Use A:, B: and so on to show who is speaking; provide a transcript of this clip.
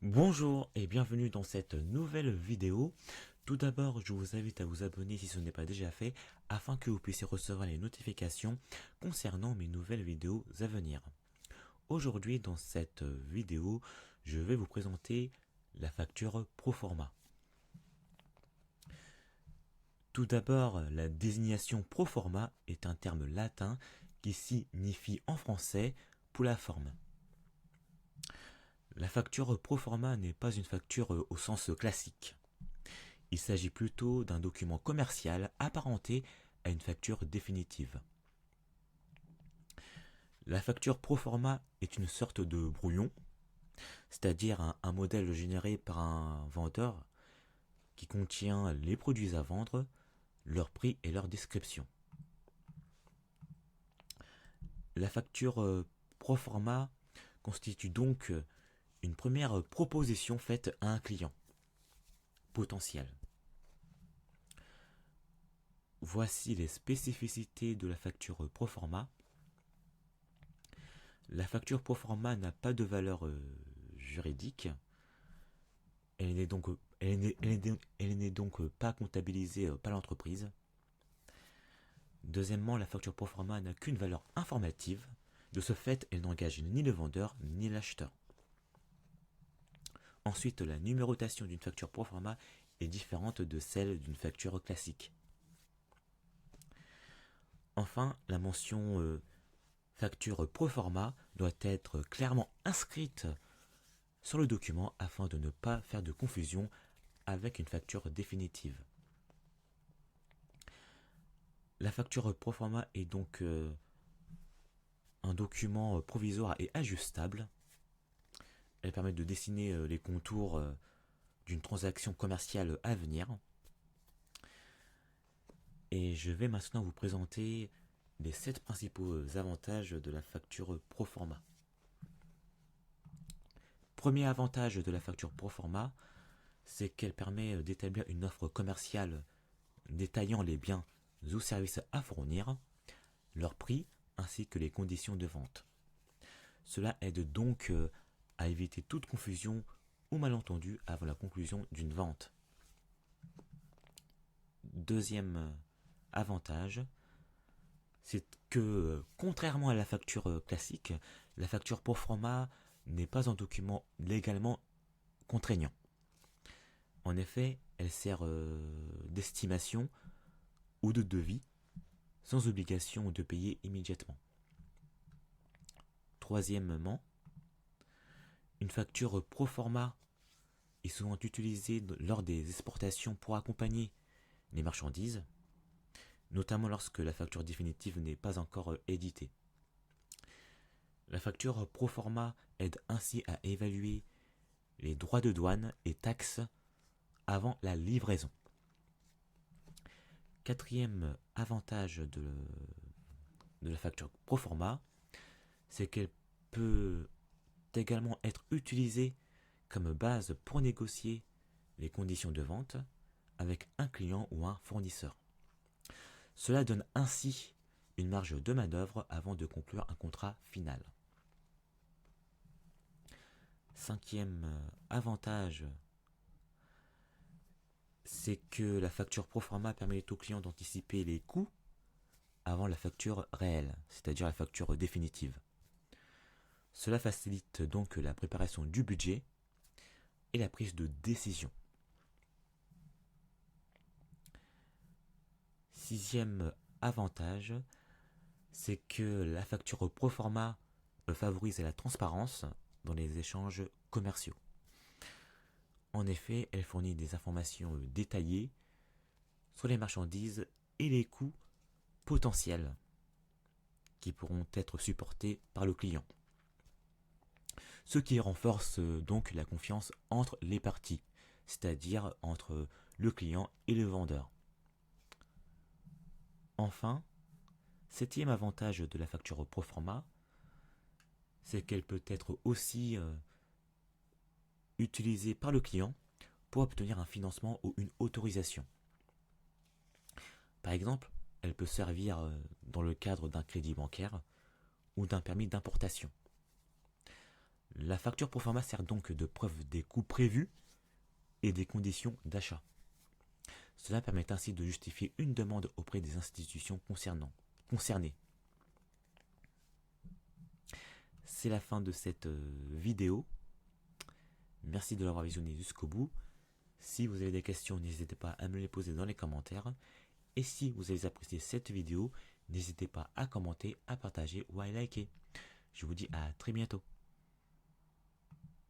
A: Bonjour et bienvenue dans cette nouvelle vidéo. Tout d'abord, je vous invite à vous abonner si ce n'est pas déjà fait afin que vous puissiez recevoir les notifications concernant mes nouvelles vidéos à venir. Aujourd'hui, dans cette vidéo, je vais vous présenter la facture Proforma. Tout d'abord, la désignation Proforma est un terme latin qui signifie en français pour la forme. La facture Proforma n'est pas une facture au sens classique. Il s'agit plutôt d'un document commercial apparenté à une facture définitive. La facture Proforma est une sorte de brouillon, c'est-à-dire un modèle généré par un vendeur qui contient les produits à vendre, leur prix et leur description. La facture Proforma constitue donc une première proposition faite à un client potentiel. Voici les spécificités de la facture Proforma. La facture Proforma n'a pas de valeur juridique. Elle n'est donc pas comptabilisée par l'entreprise. Deuxièmement, la facture Proforma n'a qu'une valeur informative. De ce fait, elle n'engage ni le vendeur ni l'acheteur. Ensuite, la numérotation d'une facture Proforma est différente de celle d'une facture classique. Enfin, la mention facture Proforma doit être clairement inscrite sur le document afin de ne pas faire de confusion avec une facture définitive. La facture Proforma est donc un document provisoire et ajustable. Elle permet de dessiner les contours d'une transaction commerciale à venir. Et je vais maintenant vous présenter les 7 principaux avantages de la facture Proforma. Premier avantage de la facture Proforma, c'est qu'elle permet d'établir une offre commerciale détaillant les biens ou services à fournir, leur prix ainsi que les conditions de vente. Cela aide donc à éviter toute confusion ou malentendu avant la conclusion d'une vente. Deuxième avantage, c'est que contrairement à la facture classique, la facture Proforma n'est pas un document légalement contraignant. En effet, elle sert d'estimation ou de devis sans obligation de payer immédiatement. Troisièmement, une facture Proforma est souvent utilisée lors des exportations pour accompagner les marchandises, notamment lorsque la facture définitive n'est pas encore éditée. La facture Proforma aide ainsi à évaluer les droits de douane et taxes avant la livraison. Quatrième avantage de la facture Proforma, c'est qu'elle peut également être utilisée comme base pour négocier les conditions de vente avec un client ou un fournisseur. Cela donne ainsi une marge de manœuvre avant de conclure un contrat final. Cinquième avantage, c'est que la facture Proforma permet au client d'anticiper les coûts avant la facture réelle, c'est-à-dire la facture définitive. Cela facilite donc la préparation du budget et la prise de décision. Sixième avantage, c'est que la facture Proforma favorise la transparence dans les échanges commerciaux. En effet, elle fournit des informations détaillées sur les marchandises et les coûts potentiels qui pourront être supportés par le client. Ce qui renforce donc la confiance entre les parties, c'est-à-dire entre le client et le vendeur. Enfin, septième avantage de la facture Proforma, c'est qu'elle peut être aussi utilisée par le client pour obtenir un financement ou une autorisation. Par exemple, elle peut servir dans le cadre d'un crédit bancaire ou d'un permis d'importation. La facture proforma sert donc de preuve des coûts prévus et des conditions d'achat. Cela permet ainsi de justifier une demande auprès des institutions concernées. C'est la fin de cette vidéo. Merci de l'avoir visionné jusqu'au bout. Si vous avez des questions, n'hésitez pas à me les poser dans les commentaires. Et si vous avez apprécié cette vidéo, n'hésitez pas à commenter, à partager ou à liker. Je vous dis à très bientôt.